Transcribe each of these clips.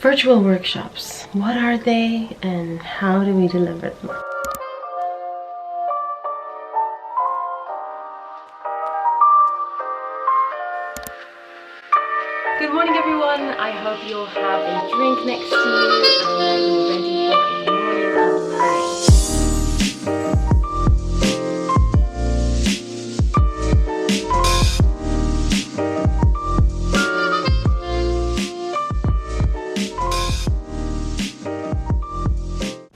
Virtual workshops, what are they and how do we deliver them? Good morning everyone, I hope you'll have a drink next to you and that you're ready for a morning of learning.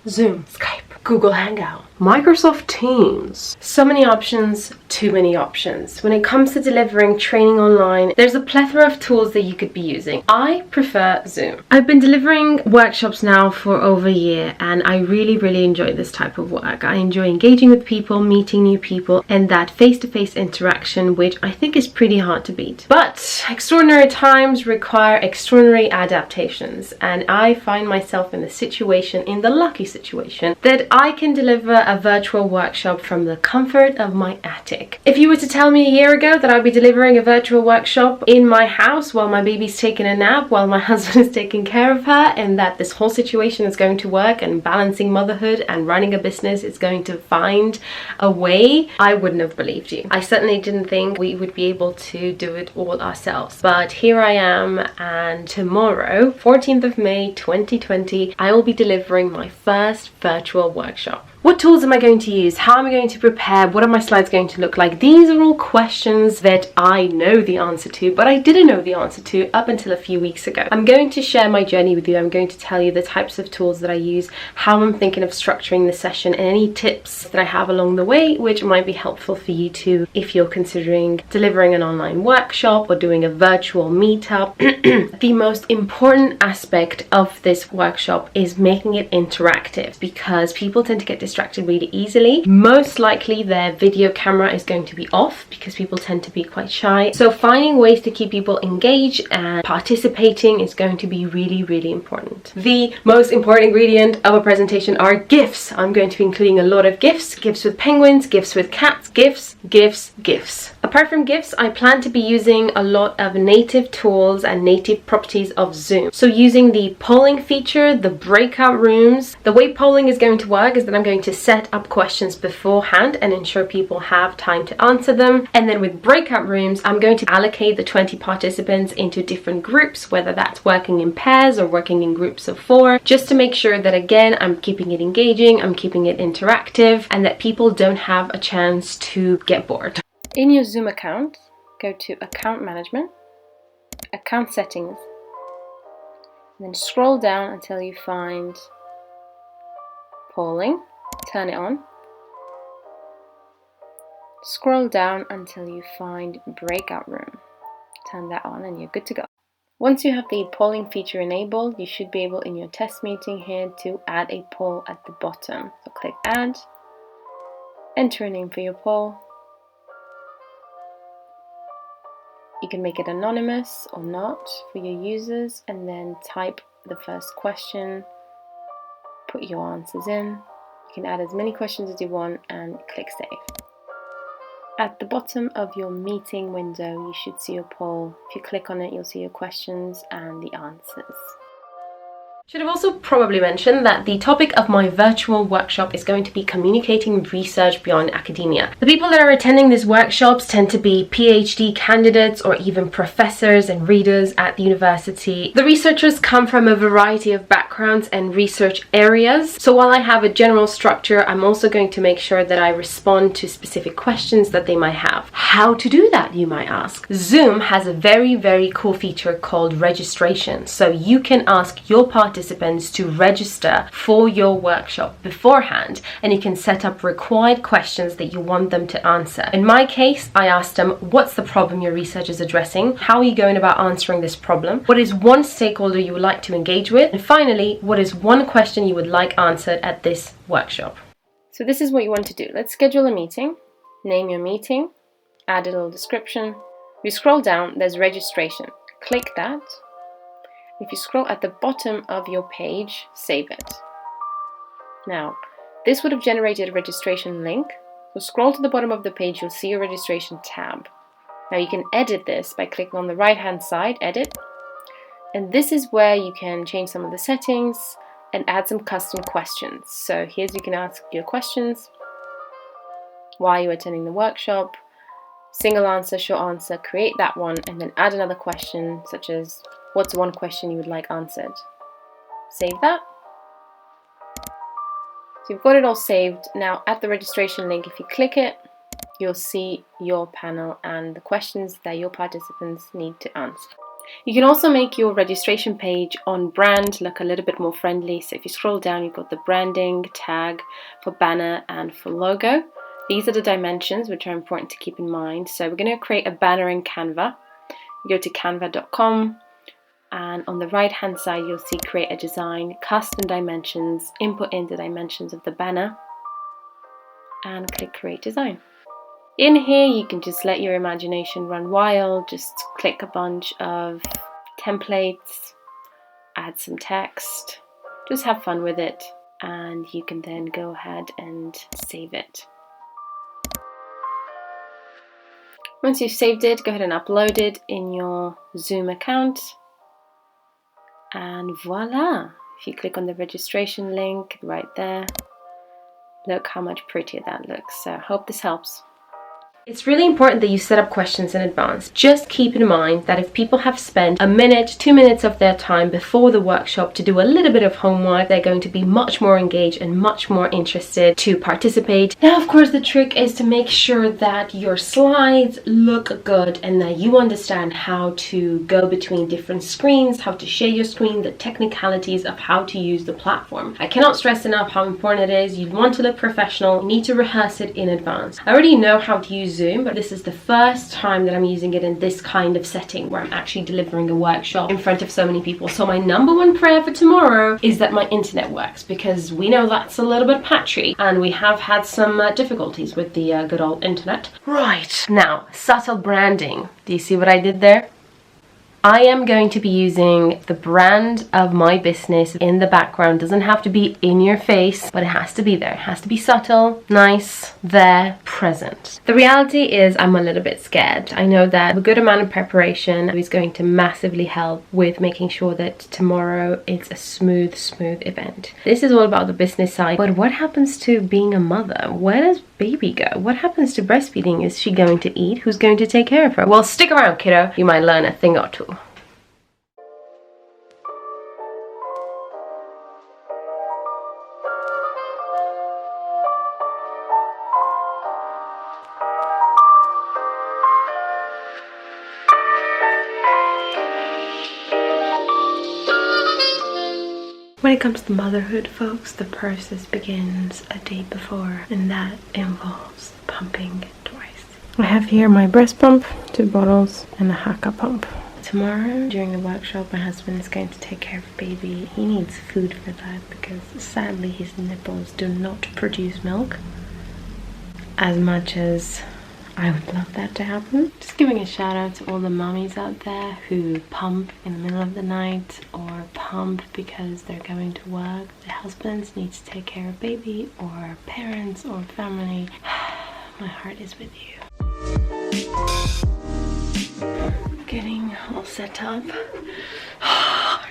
Zoom, Skype, Google Hangout, Microsoft Teams. So many options, too many options. When it comes to delivering training online, there's a plethora of tools that you could be using. I prefer Zoom. I've been delivering workshops now for over a year and I really enjoy this type of work. I enjoy engaging with people, meeting new people, and that face-to-face interaction, which I think is pretty hard to beat. But extraordinary times require extraordinary adaptations, and I find myself in the lucky situation that I can deliver a virtual workshop from the comfort of my attic. If you were to tell me a year ago that I'd be delivering a virtual workshop in my house while my baby's taking a nap, while my husband is taking care of her, and that this whole situation is going to work and balancing motherhood and running a business is going to find a way, I wouldn't have believed you. I certainly didn't think we would be able to do it all ourselves. But here I am, and tomorrow, 14th of May 2020, I will be delivering my first virtual workshop. What tools am I going to use? How am I going to prepare? What are my slides going to look like? These are all questions that I know the answer to, but I didn't know the answer to up until a few weeks ago. I'm going to share my journey with you. I'm going to tell you the types of tools that I use, how I'm thinking of structuring the session, and any tips that I have along the way, which might be helpful for you too if you're considering delivering an online workshop or doing a virtual meetup. The most important aspect of this workshop is making it interactive, because people tend to get distracted really easily. Most likely their video camera is going to be off because people tend to be quite shy. So finding ways to keep people engaged and participating is going to be really important. The most important ingredient of a presentation are GIFs. I'm going to be including a lot of GIFs with penguins, GIFs with cats, GIFs. Apart from GIFs, I plan to be using a lot of native tools and native properties of Zoom. So using the polling feature, the breakout rooms. The way polling is going to work is that I'm going to set up questions beforehand and ensure people have time to answer them. And then with breakout rooms, I'm going to allocate the 20 participants into different groups, whether that's working in pairs or working in groups of 4, just to make sure that, again, I'm keeping it engaging, I'm keeping it interactive, and that people don't have a chance to get bored. In your Zoom account, go to Account Management, Account Settings, and then scroll down until you find Polling. Turn it on. Scroll down until you find Breakout Room. Turn that on and you're good to go. Once you have the polling feature enabled, you should be able in your test meeting here to add a poll at the bottom. So click Add, enter a name for your poll. You can make it anonymous or not for your users, and then type the first question, put your answers in. You can add as many questions as you want and click Save. At the bottom of your meeting window, you should see your poll. If you click on it, you'll see your questions and the answers. Should have also probably mentioned that the topic of my virtual workshop is going to be communicating research beyond academia. The people that are attending these workshops tend to be PhD candidates or even professors and readers at the university. The researchers come from a variety of backgrounds and research areas. So while I have a general structure, I'm also going to make sure that I respond to specific questions that they might have. How to do that, you might ask? Zoom has a very cool feature called registration. So you can ask your participants to register for your workshop beforehand, and you can set up required questions that you want them to answer. In my case, I asked them, what's the problem your research is addressing? How are you going about answering this problem? What is one stakeholder you would like to engage with? And finally, what is one question you would like answered at this workshop? So this is what you want to do. Let's schedule a meeting, name your meeting, add a little description. If you scroll down, there's registration. Click that. If you scroll at the bottom of your page, save it. Now, this would have generated a registration link. So scroll to the bottom of the page, you'll see a registration tab. Now you can edit this by clicking on the right hand side, edit. And this is where you can change some of the settings and add some custom questions. So here's you can ask your questions. Why are you attending the workshop? Single answer, short answer, create that one, and then add another question such as, what's one question you would like answered? Save that. So you've got it all saved. Now at the registration link, if you click it, you'll see your panel and the questions that your participants need to answer. You can also make your registration page on brand look a little bit more friendly. So if you scroll down, you've got the branding, tag for banner and for logo. These are the dimensions which are important to keep in mind. So we're going to create a banner in Canva. You go to canva.com and on the right hand side you'll see create a design, custom dimensions, input in the dimensions of the banner and click create design. In here you can just let your imagination run wild, just click a bunch of templates, add some text, just have fun with it, and you can then go ahead and save it. Once you've saved it, go ahead and upload it in your Zoom account, and voila! If you click on the registration link right there, look how much prettier that looks. So I hope this helps. It's really important that you set up questions in advance. Just keep in mind that if people have spent a minute, 2 minutes of their time before the workshop to do a little bit of homework, they're going to be much more engaged and much more interested to participate. Now, of course, the trick is to make sure that your slides look good and that you understand how to go between different screens, how to share your screen, the technicalities of how to use the platform. I cannot stress enough how important it is. You want to look professional, you need to rehearse it in advance. I already know how to use Zoom, but this is the first time that I'm using it in this kind of setting where I'm actually delivering a workshop in front of so many people. So my number one prayer for tomorrow is that my internet works, because we know that's a little bit patchy and we have had some difficulties with the good old internet. Right, now, subtle branding. Do you see what I did there? I am going to be using the brand of my business in the background. It doesn't have to be in your face, but it has to be there. It has to be subtle, nice, there, present. The reality is I'm a little bit scared. I know that a good amount of preparation is going to massively help with making sure that tomorrow it's a smooth event. This is all about the business side, but what happens to being a mother? Where does baby go? What happens to breastfeeding? Is she going to eat? Who's going to take care of her? Well, stick around, kiddo. You might learn a thing or two. When it comes to motherhood, folks, the process begins a day before, and that involves pumping twice. I have here my breast pump, 2 bottles, and a Haka pump. Tomorrow, during the workshop, my husband is going to take care of baby. He needs food for that because sadly his nipples do not produce milk as much as I would love that to happen. Just giving a shout out to all the mummies out there who pump in the middle of the night or pump because they're going to work. Their husbands need to take care of baby, or parents or family. My heart is with you. Getting all set up.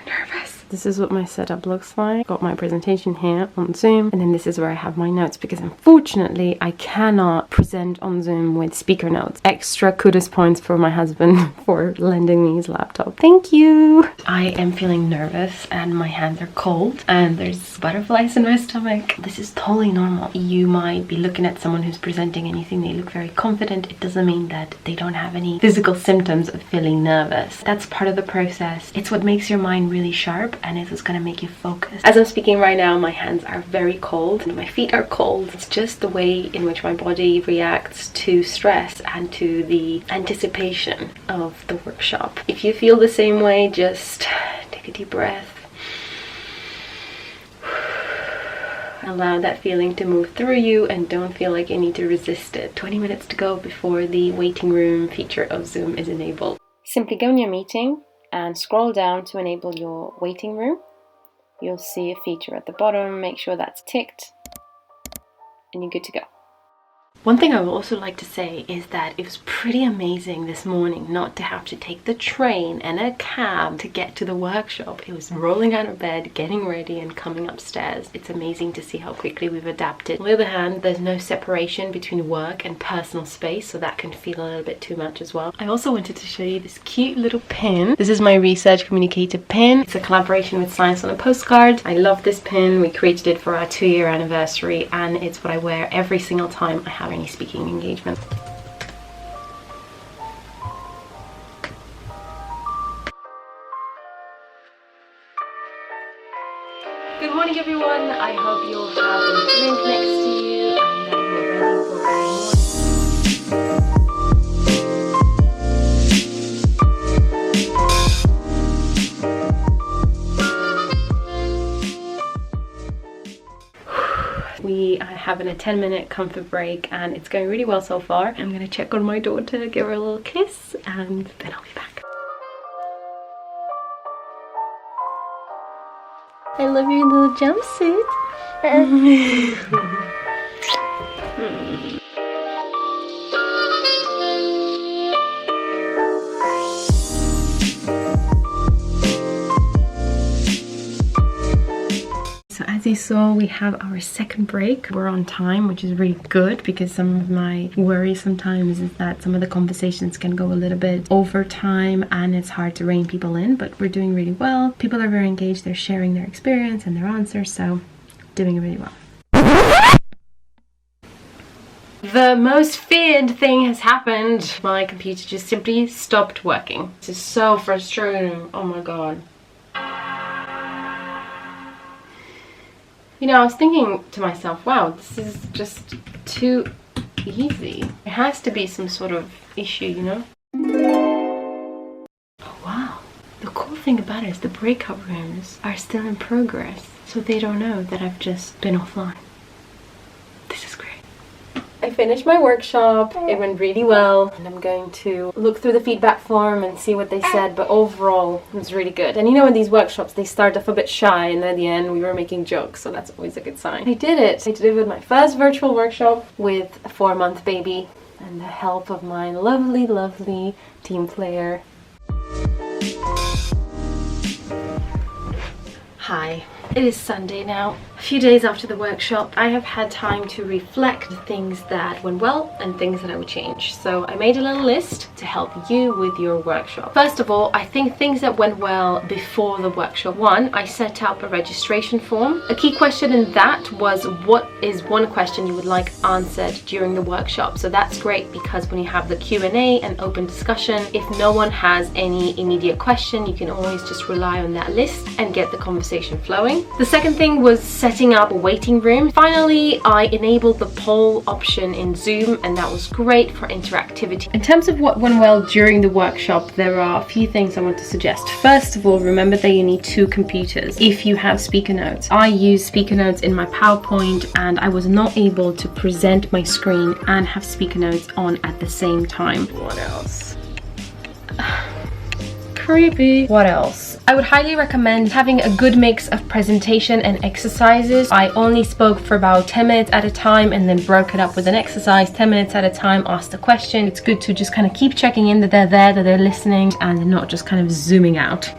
Nervous. This is what my setup looks like. Got my presentation here on Zoom, and then this is where I have my notes, because unfortunately I cannot present on Zoom with speaker notes. Extra kudos points for my husband for lending me his laptop. Thank you. I am feeling nervous and my hands are cold and there's butterflies in my stomach. This is totally normal. You might be looking at someone who's presenting and you think they look very confident. It doesn't mean that they don't have any physical symptoms of feeling nervous. That's part of the process. It's what makes your mind really sharp, and it's going to make you focus. As I'm speaking right now, my hands are very cold and my feet are cold. It's just the way in which my body reacts to stress and to the anticipation of the workshop. If you feel the same way, just take a deep breath. Allow that feeling to move through you and don't feel like you need to resist it. 20 minutes to go before the waiting room feature of Zoom is enabled. Simply go in your meeting and scroll down to enable your waiting room. You'll see a feature at the bottom. Make sure that's ticked and you're good to go. One thing I would also like to say is that it was pretty amazing this morning not to have to take the train and a cab to get to the workshop. It was rolling out of bed, getting ready and coming upstairs. It's amazing to see how quickly we've adapted. On the other hand, there's no separation between work and personal space, so that can feel a little bit too much as well. I also wanted to show you this cute little pin. This is my research communicator pin. It's a collaboration with Science on a Postcard. I love this pin. We created it for our 2-year anniversary and it's what I wear every single time I have any speaking engagement. Good morning everyone, I hope you'll have a drink next to you and that you're ready for a morning. We are having a 10-minute comfort break and it's going really well so far. I'm gonna check on my daughter, give her a little kiss, and then I'll be back. I love your little jumpsuit. So as you saw, we have our second break. We're on time, which is really good because some of my worry sometimes is that some of the conversations can go a little bit over time and it's hard to rein people in, but we're doing really well. People are very engaged, they're sharing their experience and their answers, so doing really well. The most feared thing has happened. My computer just simply stopped working. This is so frustrating. Oh my god. You know, I was thinking to myself, wow, this is just too easy. There has to be some sort of issue, you know? Oh wow. The cool thing about it is the breakout rooms are still in progress, so they don't know that I've just been offline. This is great. I finished my workshop, it went really well, and I'm going to look through the feedback form and see what they said, but overall it was really good. And you know, in these workshops they start off a bit shy and at the end we were making jokes, so that's always a good sign. I did it! I delivered my first virtual workshop with a 4-month baby and the help of my lovely team player. Hi. It is Sunday now. A few days after the workshop, I have had time to reflect the things that went well and things that I would change. So I made a little list to help you with your workshop. First of all, I think things that went well before the workshop. One, I set up a registration form. A key question in that was, what is one question you would like answered during the workshop? So that's great because when you have the Q&A and open discussion, if no one has any immediate question, you can always just rely on that list and get the conversation flowing. The second thing was setting up a waiting room. Finally, I enabled the poll option in Zoom and that was great for interactivity. In terms of what went well during the workshop, there are a few things I want to suggest. First of all, remember that you need 2 computers if you have speaker notes. I use speaker notes in my PowerPoint and I was not able to present my screen and have speaker notes on at the same time. What else? Creepy. What else? I would highly recommend having a good mix of presentation and exercises. I only spoke for about 10 minutes at a time and then broke it up with an exercise, 10 minutes at a time, asked a question. It's good to just kind of keep checking in that they're there, that they're listening, and not just kind of zooming out.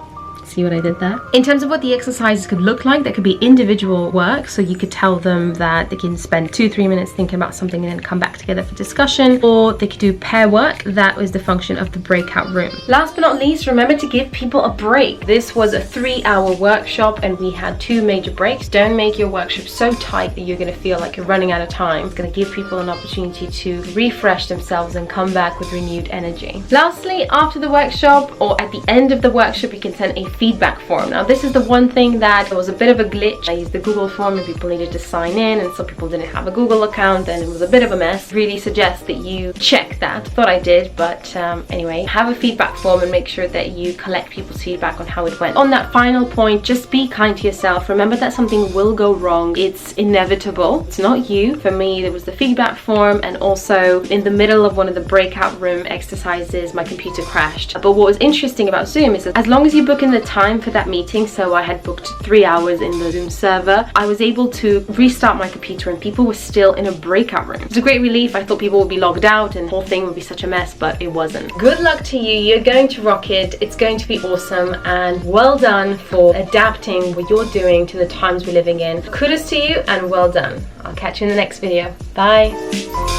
See what I did there? In terms of what the exercises could look like, there could be individual work, so you could tell them that they can spend 2-3 minutes thinking about something and then come back together for discussion, or they could do pair work. That was the function of the breakout room. Last but not least, remember to give people a break. This was a 3-hour workshop and we had 2 major breaks. Don't make your workshop so tight that you're going to feel like you're running out of time. It's going to give people an opportunity to refresh themselves and come back with renewed energy. Lastly, after the workshop or at the end of the workshop, you can send a feedback form. Now this is the one thing that was a bit of a glitch. I used the Google form and people needed to sign in and some people didn't have a Google account and it was a bit of a mess. Really suggest that you check that. Thought I did, but anyway, have a feedback form and make sure that you collect people's feedback on how it went. On that final point, just be kind to yourself. Remember that something will go wrong. It's inevitable. It's not you. For me, there was the feedback form and also in the middle of one of the breakout room exercises, my computer crashed. But what was interesting about Zoom is that as long as you book in the time for that meeting, so I had booked 3 hours in the Zoom server. I was able to restart my computer and people were still in a breakout room. It was a great relief. I thought people would be logged out and the whole thing would be such a mess, but it wasn't. Good luck to you. You're going to rock it. It's going to be awesome, and well done for adapting what you're doing to the times we're living in. Kudos to you and well done. I'll catch you in the next video. Bye.